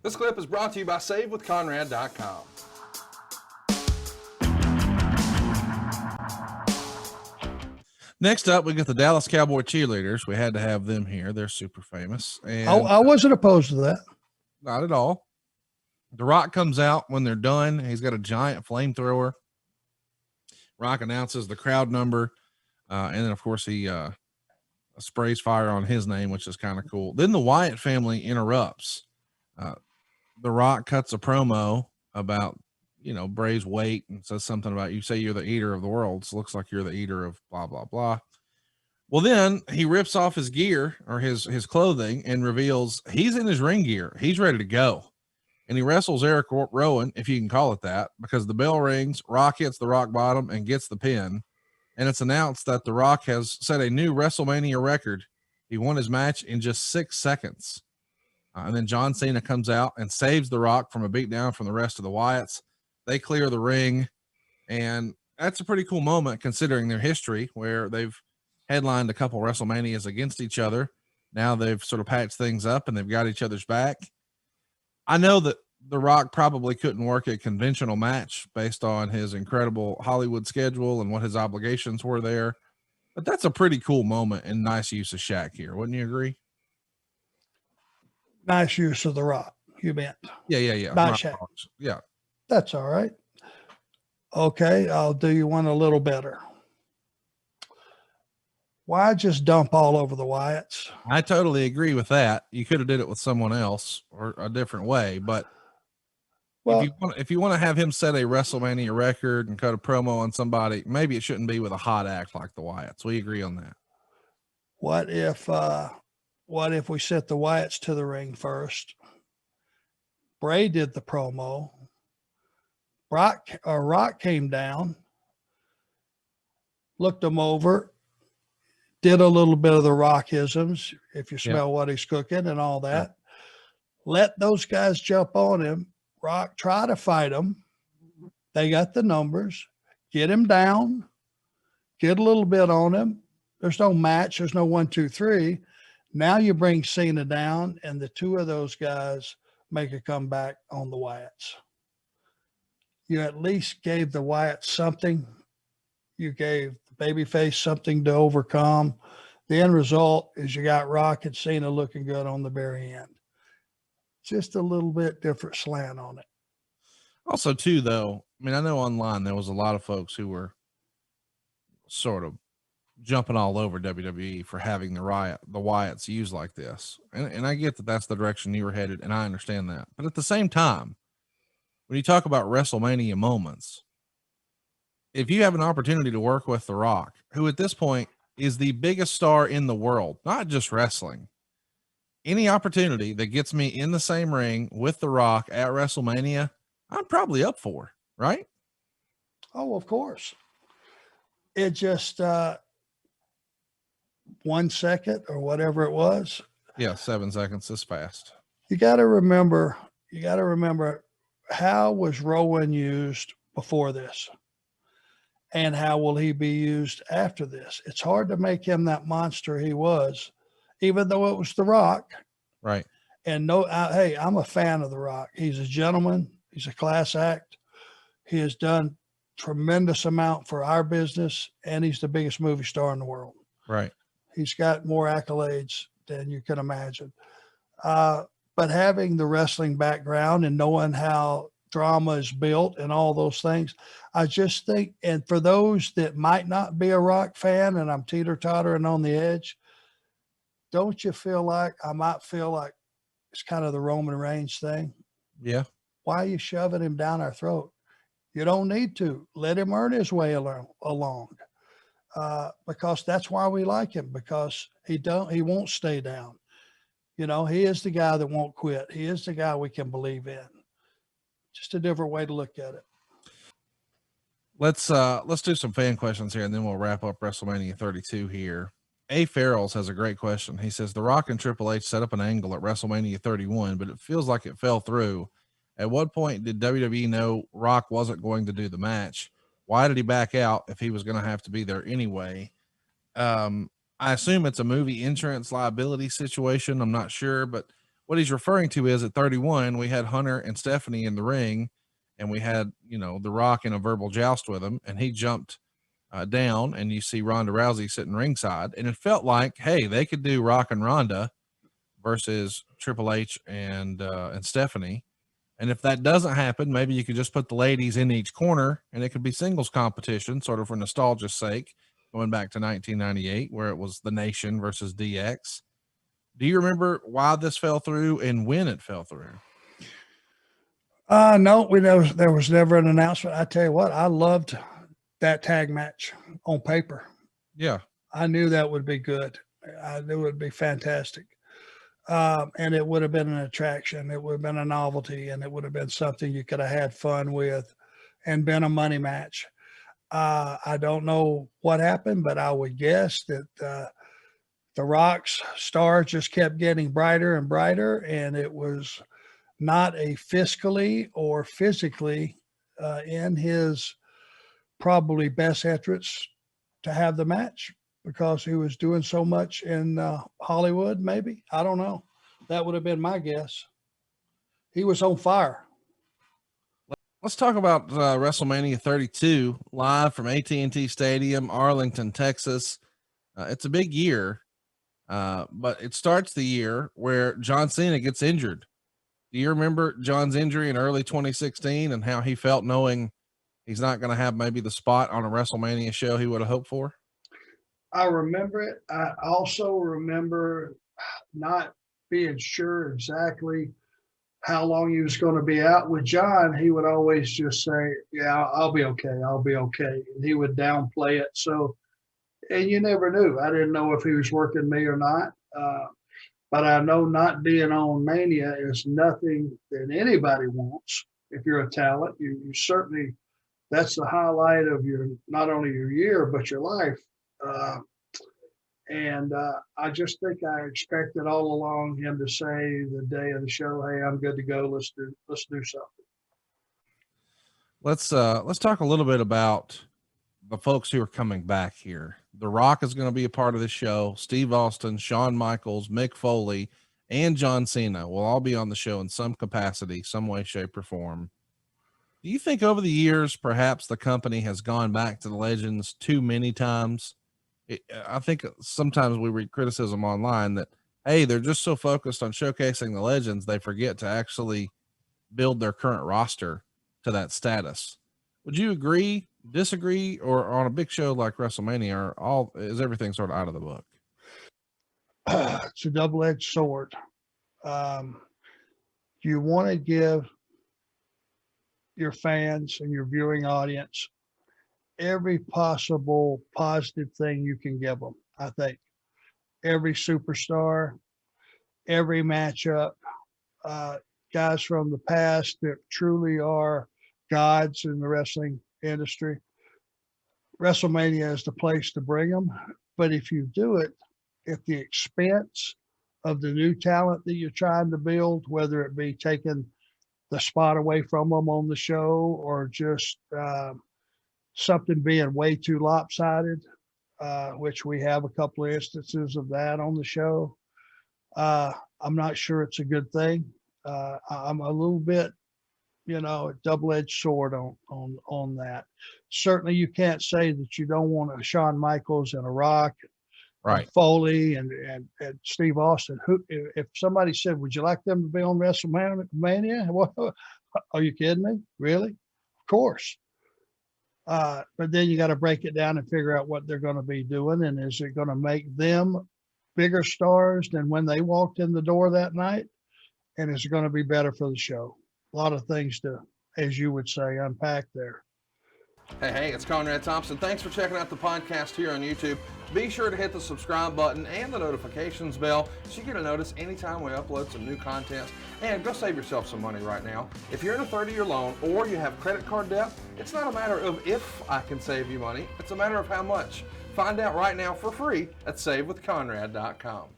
This clip is brought to you by SaveWithConrad.com. Next up, we got the Dallas Cowboy cheerleaders. We had to have them here. They're super famous. And I wasn't opposed to that. Not at all. The Rock comes out when they're done. He's got a giant flamethrower. Rock announces the crowd number. And then, of course, he sprays fire on his name, which is kind of cool. Then the Wyatt family interrupts. The Rock cuts a promo about, Bray's weight and says something about, you say you're the eater of the world. So it looks like you're the eater of blah, blah, blah. Well, then he rips off his gear or his clothing and reveals he's in his ring gear. He's ready to go. And he wrestles Eric Rowan, if you can call it that, because the bell rings, Rock hits the rock bottom and gets the pin. And it's announced that The Rock has set a new WrestleMania record. He won his match in just 6 seconds. And then John Cena comes out and saves The Rock from a beatdown from the rest of the Wyatts. They clear the ring. And that's a pretty cool moment considering their history, where they've headlined a couple WrestleManias against each other. Now they've sort of patched things up and they've got each other's back. I know that The Rock probably couldn't work a conventional match based on his incredible Hollywood schedule and what his obligations were there. But that's a pretty cool moment and nice use of Shaq here. Wouldn't you agree? Nice use of The Rock, you bet. Yeah. Not Shaq. Yeah. That's all right. Okay, I'll do you one a little better. Why just dump all over the Wyatts? I totally agree with that. You could have did it with someone else or a different way, but well, if you want to have him set a WrestleMania record and cut a promo on somebody, maybe it shouldn't be with a hot act like the Wyatts. We agree on that. What if we set the Wyatts to the ring first? Bray did the promo. Rock came down, looked them over, did a little bit of the Rockisms, if you smell what he's cooking and all that. Let those guys jump on him. Rock try to fight him. They got the numbers. Get him down. Get a little bit on him. There's no match. There's no 1, 2, 3. Now you bring Cena down, and the two of those guys make a comeback on the Wyatts. You at least gave the Wyatts something. You gave the babyface something to overcome. The end result is you got Rock and Cena looking good on the very end. Just a little bit different slant on it. Also, too, though, I mean, I know online there was a lot of folks who were sort of jumping all over WWE for having the Wyatts used like this. And I get that that's the direction you were headed, and I understand that. But at the same time, when you talk about WrestleMania moments, if you have an opportunity to work with The Rock, who at this point is the biggest star in the world, not just wrestling, any opportunity that gets me in the same ring with The Rock at WrestleMania, I'm probably up for, right? Oh, of course. It just 1 second or whatever it was. Yeah, 7 seconds is fast. You got to remember how was Rowan used before this? And how will he be used after this? It's hard to make him that monster he was, even though it was The Rock. Right. And hey, I'm a fan of The Rock. He's a gentleman. He's a class act. He has done tremendous amount for our business, and he's the biggest movie star in the world. Right. He's got more accolades than you can imagine. But having the wrestling background and knowing how drama is built and all those things, I just think, and for those that might not be a Rock fan, and I'm teeter-tottering on the edge, don't you feel like I might feel like it's kind of the Roman Reigns thing? Yeah. Why are you shoving him down our throat? You don't need to. Let him earn his way along. Because that's why we like him, because he won't stay down. He is the guy that won't quit. He is the guy we can believe in. Just a different way to look at it. Let's do some fan questions here, and then we'll wrap up WrestleMania 32 here. A. Farrells has a great question. He says, The Rock and Triple H set up an angle at WrestleMania 31, but it feels like it fell through. At what point did WWE know Rock wasn't going to do the match? Why did he back out if he was going to have to be there anyway? I assume it's a movie insurance liability situation. I'm not sure, but what he's referring to is at 31, we had Hunter and Stephanie in the ring, and we had, The Rock in a verbal joust with him, and he jumped down, and you see Ronda Rousey sitting ringside, and it felt like, hey, they could do Rock and Ronda versus Triple H and Stephanie. And if that doesn't happen, maybe you could just put the ladies in each corner, and it could be singles competition, sort of for nostalgia's sake, going back to 1998, where it was the Nation versus DX. Do you remember why this fell through and when it fell through? No, there was never an announcement. I tell you what, I loved that tag match on paper. Yeah. I knew that would be good. I knew it would be fantastic. And it would have been an attraction. It would have been a novelty, and it would have been something you could have had fun with and been a money match. I don't know what happened, but I would guess that the Rock's star just kept getting brighter and brighter, and it was not a fiscally or physically in his probably best interests to have the match, because he was doing so much in Hollywood, maybe. I don't know. That would have been my guess. He was on fire. Let's talk about WrestleMania 32 live from AT&T Stadium, Arlington, Texas. It's a big year, but it starts the year where John Cena gets injured. Do you remember John's injury in early 2016 and how he felt knowing he's not going to have maybe the spot on a WrestleMania show he would have hoped for? I remember it. I also remember not being sure exactly how long he was going to be out. With John, he would always just say, yeah, I'll be okay. I'll be okay. And he would downplay it. So, and you never knew. I didn't know if he was working me or not. But I know not being on Mania is nothing that anybody wants. If you're a talent, you certainly, that's the highlight of not only your year, but your life. And I just think I expected all along him to say the day of the show, hey, I'm good to go. Let's do something. Let's talk a little bit about the folks who are coming back here. The Rock is going to be a part of the show. Steve Austin, Shawn Michaels, Mick Foley, and John Cena will all be on the show in some capacity, some way, shape, or form. Do you think over the years, perhaps the company has gone back to the legends too many times? I think sometimes we read criticism online that, hey, they're just so focused on showcasing the legends, they forget to actually build their current roster to that status. Would you agree, disagree, or on a big show like WrestleMania, is everything sort of out of the book? It's a double-edged sword. You want to give your fans and your viewing audience every possible positive thing you can give them. I think every superstar, every matchup, guys from the past that truly are gods in the wrestling industry. WrestleMania is the place to bring them. But if you do it at the expense of the new talent that you're trying to build, whether it be taking the spot away from them on the show or just something being way too lopsided, which we have a couple of instances of that on the show, I'm not sure it's a good thing. I'm a little bit, a double-edged sword on that. Certainly you can't say that you don't want a Shawn Michaels and a Rock, right, and Foley and Steve Austin. If somebody said, would you like them to be on WrestleMania? What, are you kidding me? Really? Of course. But then you got to break it down and figure out what they're going to be doing. And is it going to make them bigger stars than when they walked in the door that night? And is it going to be better for the show? A lot of things to, as you would say, unpack there. Hey, it's Conrad Thompson. Thanks for checking out the podcast here on YouTube. Be sure to hit the subscribe button and the notifications bell so you get a notice anytime we upload some new content. And go save yourself some money right now. If you're in a 30-year loan or you have credit card debt, it's not a matter of if I can save you money. It's a matter of how much. Find out right now for free at SaveWithConrad.com.